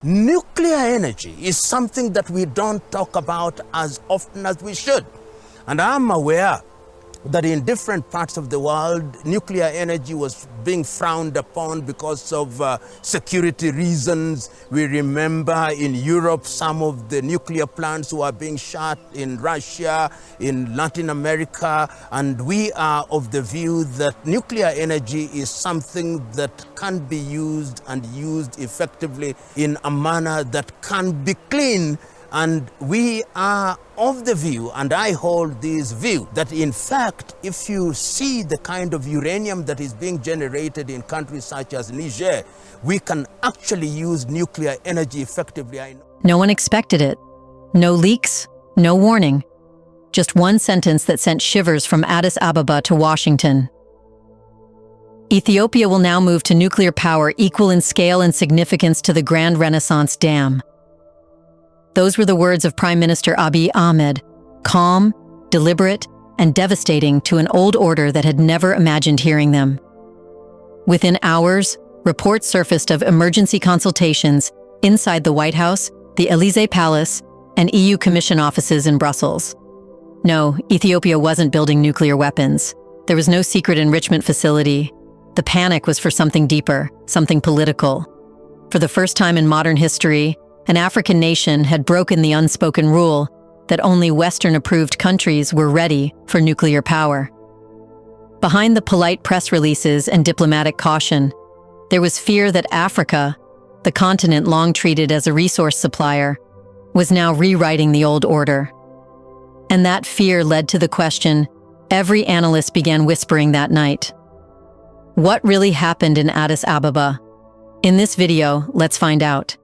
Nuclear energy is something that we don't talk about as often as we should. And I'm aware that in different parts of the world, nuclear energy was being frowned upon because of security reasons. We remember in Europe, some of the nuclear plants were being shut in Russia, in Latin America, and we are of the view that nuclear energy is something that can be used and used effectively in a manner that can be clean. And we are of the view, and I hold this view, that in fact, if you see the kind of uranium that is being generated in countries such as Niger, we can actually use nuclear energy effectively. No one expected it. No leaks, no warning. Just one sentence that sent shivers from Addis Ababa to Washington. Ethiopia will now move to nuclear power equal in scale and significance to the Grand Renaissance Dam. Those were the words of Prime Minister Abiy Ahmed, calm, deliberate, and devastating to an old order that had never imagined hearing them. Within hours, reports surfaced of emergency consultations inside the White House, the Élysée Palace, and EU Commission offices in Brussels. No, Ethiopia wasn't building nuclear weapons. There was no secret enrichment facility. The panic was for something deeper, something political. For the first time in modern history, an African nation had broken the unspoken rule that only Western-approved countries were ready for nuclear power. Behind the polite press releases and diplomatic caution, there was fear that Africa, the continent long treated as a resource supplier, was now rewriting the old order. And that fear led to the question every analyst began whispering that night. What really happened in Addis Ababa? In this video, let's find out.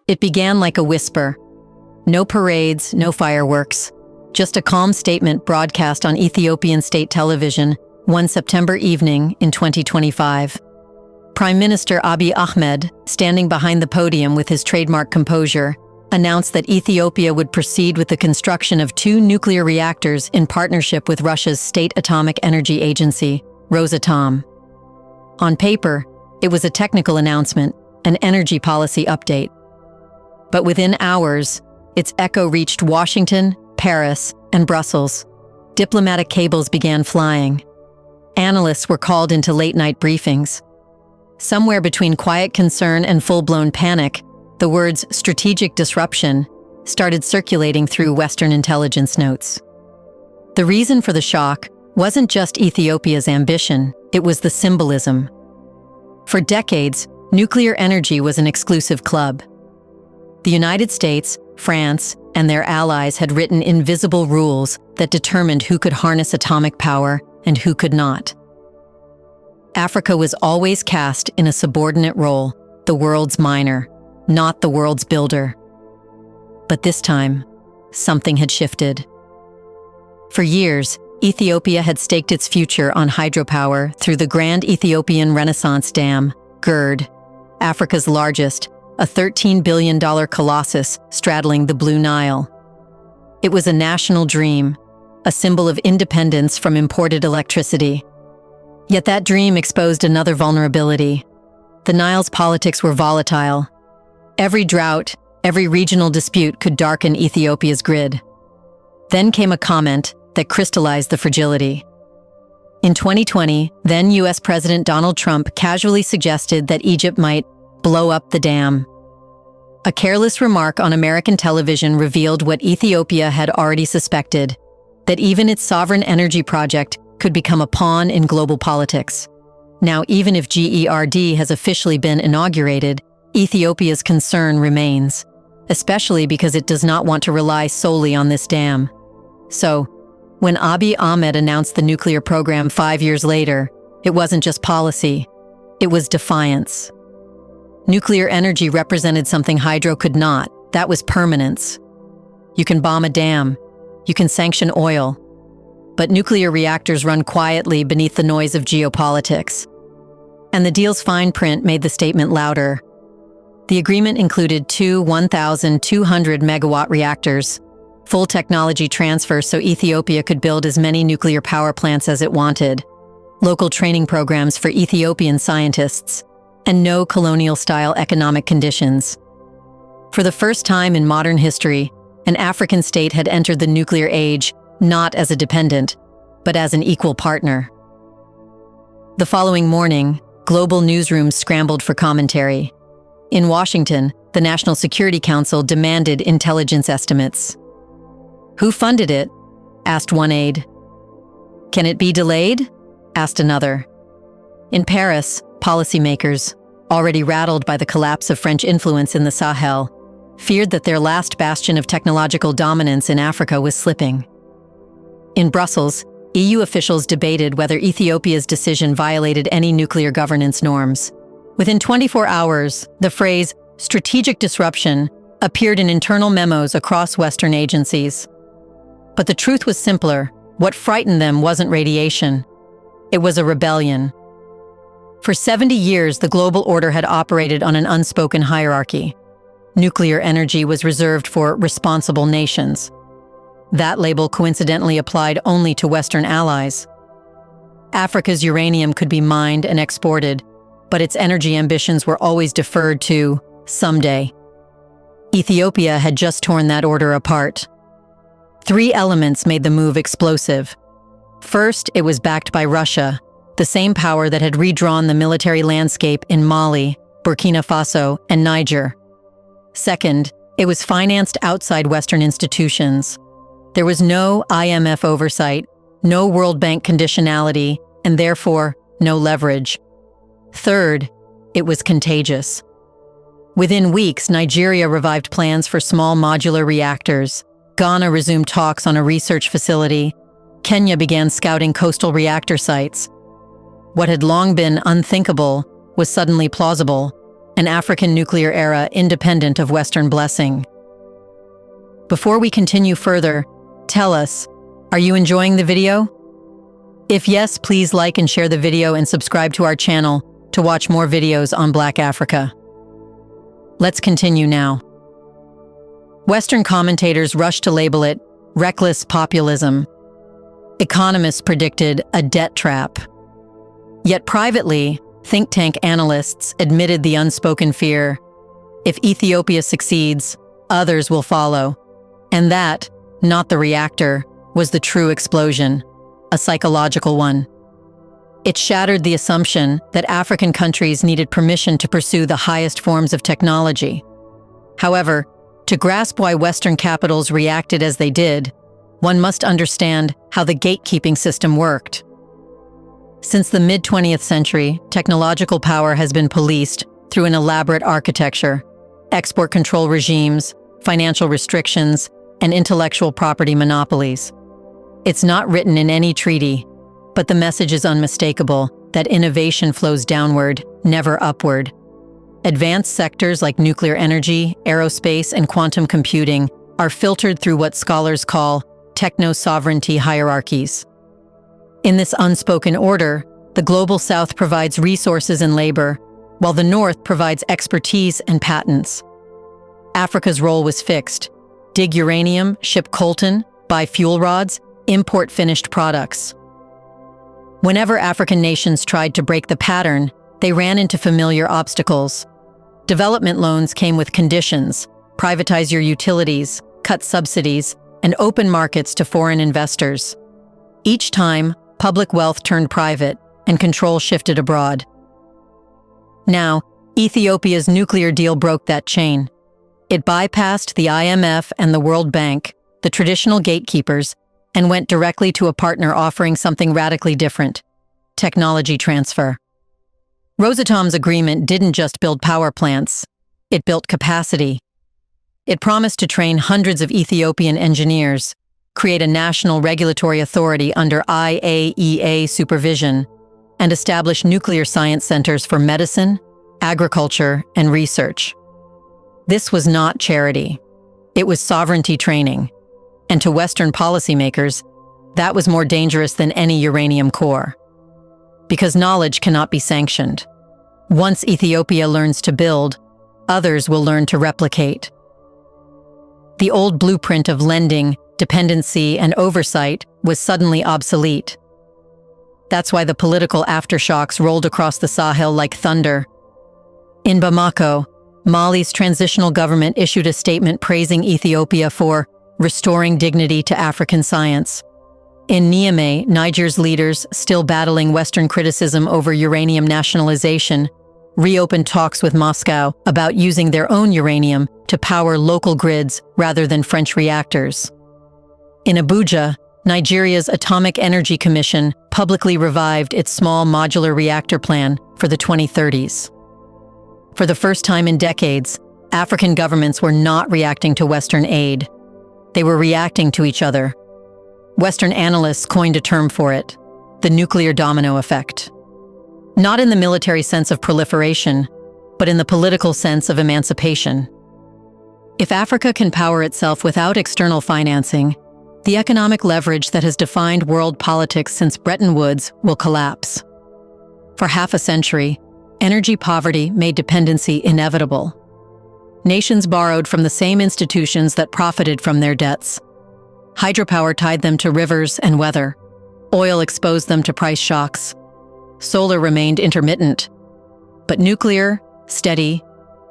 It began like a whisper. No parades, no fireworks. Just a calm statement broadcast on Ethiopian state television one September evening in 2025. Prime Minister Abiy Ahmed, standing behind the podium with his trademark composure, announced that Ethiopia would proceed with the construction of 2 nuclear reactors in partnership with Russia's State Atomic Energy Agency, Rosatom. On paper, it was a technical announcement, an energy policy update. But within hours, its echo reached Washington, Paris, and Brussels. Diplomatic cables began flying. Analysts were called into late-night briefings. Somewhere between quiet concern and full-blown panic, the words strategic disruption started circulating through Western intelligence notes. The reason for the shock wasn't just Ethiopia's ambition, it was the symbolism. For decades, nuclear energy was an exclusive club. The United States, France, and their allies had written invisible rules that determined who could harness atomic power and who could not. Africa was always cast in a subordinate role, the world's miner, not the world's builder. But this time, something had shifted. For years, Ethiopia had staked its future on hydropower through the Grand Ethiopian Renaissance Dam, GERD, Africa's largest, a $13 billion colossus straddling the Blue Nile. It was a national dream, a symbol of independence from imported electricity. Yet that dream exposed another vulnerability. The Nile's politics were volatile. Every drought, every regional dispute could darken Ethiopia's grid. Then came a comment that crystallized the fragility. In 2020, then US President Donald Trump casually suggested that Egypt might blow up the dam. A careless remark on American television revealed what Ethiopia had already suspected, that even its sovereign energy project could become a pawn in global politics. Now, even if GERD has officially been inaugurated, Ethiopia's concern remains, especially because it does not want to rely solely on this dam. So, when Abiy Ahmed announced the nuclear program 5 years later, it wasn't just policy, it was defiance. Nuclear energy represented something hydro could not. That was permanence. You can bomb a dam. You can sanction oil. But nuclear reactors run quietly beneath the noise of geopolitics. And the deal's fine print made the statement louder. The agreement included 2 1,200 megawatt reactors, full technology transfer so Ethiopia could build as many nuclear power plants as it wanted, local training programs for Ethiopian scientists, and no colonial-style economic conditions. For the first time in modern history, an African state had entered the nuclear age not as a dependent, but as an equal partner. The following morning, global newsrooms scrambled for commentary. In Washington, the National Security Council demanded intelligence estimates. "Who funded it?" asked one aide. "Can it be delayed?" asked another. In Paris, policymakers, already rattled by the collapse of French influence in the Sahel, feared that their last bastion of technological dominance in Africa was slipping. In Brussels, EU officials debated whether Ethiopia's decision violated any nuclear governance norms. Within 24 hours, the phrase strategic disruption appeared in internal memos across Western agencies. But the truth was simpler. What frightened them wasn't radiation. It was a rebellion. For 70 years, the global order had operated on an unspoken hierarchy. Nuclear energy was reserved for responsible nations. That label coincidentally applied only to Western allies. Africa's uranium could be mined and exported, but its energy ambitions were always deferred to someday. Ethiopia had just torn that order apart. 3 elements made the move explosive. First, it was backed by Russia, the same power that had redrawn the military landscape in Mali, Burkina Faso, and Niger. Second, it was financed outside Western institutions. There was no IMF oversight, no World Bank conditionality, and therefore no leverage. Third, it was contagious. Within weeks, Nigeria revived plans for small modular reactors. Ghana resumed talks on a research facility. Kenya began scouting coastal reactor sites. What had long been unthinkable was suddenly plausible, an African nuclear era independent of Western blessing. Before we continue further, tell us, are you enjoying the video? If yes, please like and share the video and subscribe to our channel to watch more videos on Black Africa. Let's continue now. Western commentators rushed to label it reckless populism. Economists predicted a debt trap. Yet privately, think tank analysts admitted the unspoken fear: if Ethiopia succeeds, others will follow. And that, not the reactor, was the true explosion, a psychological one. It shattered the assumption that African countries needed permission to pursue the highest forms of technology. However, to grasp why Western capitals reacted as they did, one must understand how the gatekeeping system worked. Since the mid-20th century, technological power has been policed through an elaborate architecture: export control regimes, financial restrictions, and intellectual property monopolies. It's not written in any treaty, but the message is unmistakable that innovation flows downward, never upward. Advanced sectors like nuclear energy, aerospace, and quantum computing are filtered through what scholars call techno-sovereignty hierarchies. In this unspoken order, the Global South provides resources and labor, while the North provides expertise and patents. Africa's role was fixed: dig uranium, ship coltan, buy fuel rods, import finished products. Whenever African nations tried to break the pattern, they ran into familiar obstacles. Development loans came with conditions: privatize your utilities, cut subsidies, and open markets to foreign investors. Each time, public wealth turned private, and control shifted abroad. Now, Ethiopia's nuclear deal broke that chain. It bypassed the IMF and the World Bank, the traditional gatekeepers, and went directly to a partner offering something radically different: technology transfer. Rosatom's agreement didn't just build power plants, it built capacity. It promised to train hundreds of Ethiopian engineers, create a national regulatory authority under IAEA supervision, and establish nuclear science centers for medicine, agriculture, and research. This was not charity. It was sovereignty training. And to Western policymakers, that was more dangerous than any uranium core. Because knowledge cannot be sanctioned. Once Ethiopia learns to build, others will learn to replicate. The old blueprint of lending, dependency, and oversight was suddenly obsolete. That's why the political aftershocks rolled across the Sahel like thunder. In Bamako, Mali's transitional government issued a statement praising Ethiopia for restoring dignity to African science. In Niamey, Niger's leaders, still battling Western criticism over uranium nationalization, reopened talks with Moscow about using their own uranium to power local grids rather than French reactors. In Abuja, Nigeria's Atomic Energy Commission publicly revived its small modular reactor plan for the 2030s. For the first time in decades, African governments were not reacting to Western aid. They were reacting to each other. Western analysts coined a term for it, the nuclear domino effect. Not in the military sense of proliferation, but in the political sense of emancipation. If Africa can power itself without external financing, the economic leverage that has defined world politics since Bretton Woods will collapse. For half a century, energy poverty made dependency inevitable. Nations borrowed from the same institutions that profited from their debts. Hydropower tied them to rivers and weather. Oil exposed them to price shocks. Solar remained intermittent. But nuclear, steady,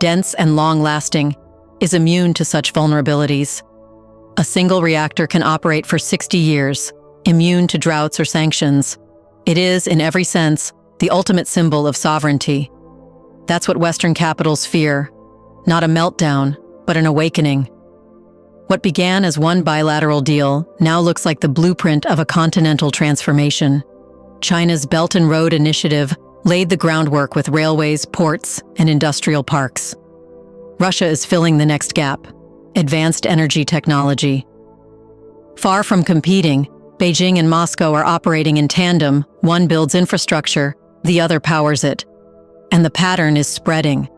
dense, and long-lasting, is immune to such vulnerabilities. A single reactor can operate for 60 years, immune to droughts or sanctions. It is, in every sense, the ultimate symbol of sovereignty. That's what Western capitals fear, not a meltdown, but an awakening. What began as one bilateral deal now looks like the blueprint of a continental transformation. China's Belt and Road Initiative laid the groundwork with railways, ports, and industrial parks. Russia is filling the next gap: advanced energy technology. Far from competing, Beijing and Moscow are operating in tandem. One builds infrastructure, the other powers it. And the pattern is spreading.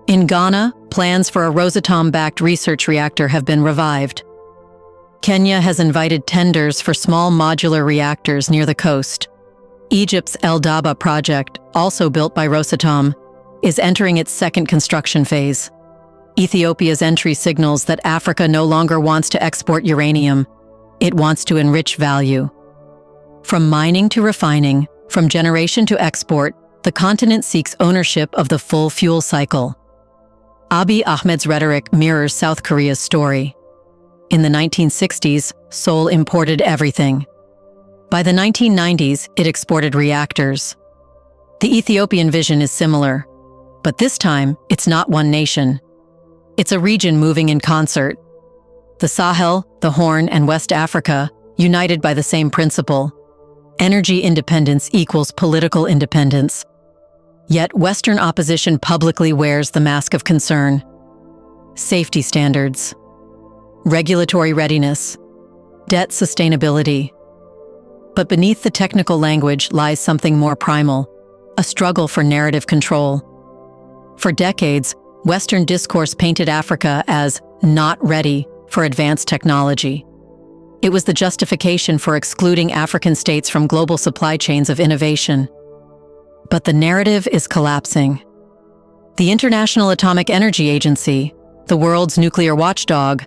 In Ghana, plans for a Rosatom-backed research reactor have been revived. Kenya has invited tenders for small modular reactors near the coast. Egypt's El Daba project, also built by Rosatom, is entering its second construction phase. Ethiopia's entry signals that Africa no longer wants to export uranium. It wants to enrich value. From mining to refining, from generation to export, the continent seeks ownership of the full fuel cycle. Abiy Ahmed's rhetoric mirrors South Korea's story. In the 1960s, Seoul imported everything. By the 1990s, it exported reactors. The Ethiopian vision is similar, but this time, it's not one nation. It's a region moving in concert. The Sahel, the Horn, and West Africa, united by the same principle. Energy independence equals political independence. Yet Western opposition publicly wears the mask of concern. Safety standards, regulatory readiness, debt sustainability. But beneath the technical language lies something more primal, a struggle for narrative control. For decades, Western discourse painted Africa as not ready for advanced technology. It was the justification for excluding African states from global supply chains of innovation. But the narrative is collapsing. The International Atomic Energy Agency, the world's nuclear watchdog,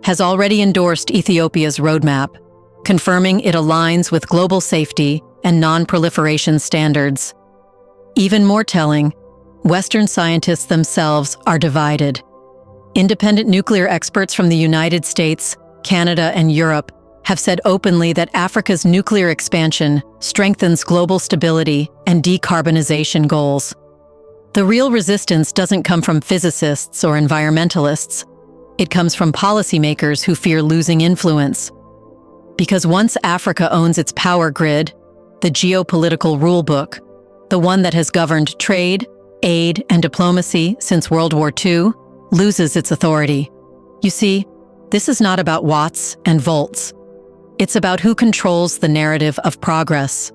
has already endorsed Ethiopia's roadmap, confirming it aligns with global safety and non-proliferation standards. Even more telling, Western scientists themselves are divided. Independent nuclear experts from the United States, Canada, and Europe have said openly that Africa's nuclear expansion strengthens global stability and decarbonization goals. The real resistance doesn't come from physicists or environmentalists. It comes from policymakers who fear losing influence. Because once Africa owns its power grid, the geopolitical rulebook, the one that has governed trade, aid, and diplomacy since World War II, loses its authority. You see, this is not about watts and volts. It's about who controls the narrative of progress.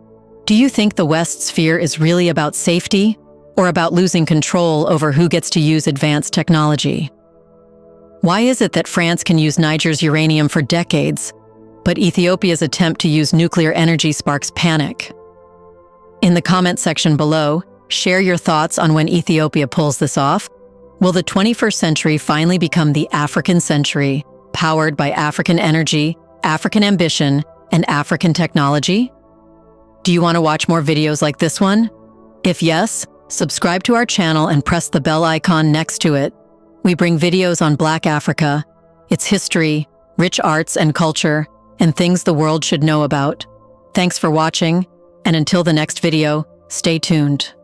Do you think the West's fear is really about safety or about losing control over who gets to use advanced technology? Why is it that France can use Niger's uranium for decades, but Ethiopia's attempt to use nuclear energy sparks panic? In the comment section below, share your thoughts on when Ethiopia pulls this off. Will the 21st century finally become the African century, powered by African energy, African ambition, and African technology? Do you want to watch more videos like this one? If yes, subscribe to our channel and press the bell icon next to it. We bring videos on Black Africa, its history, rich arts and culture, and things the world should know about. Thanks for watching, and until the next video, stay tuned.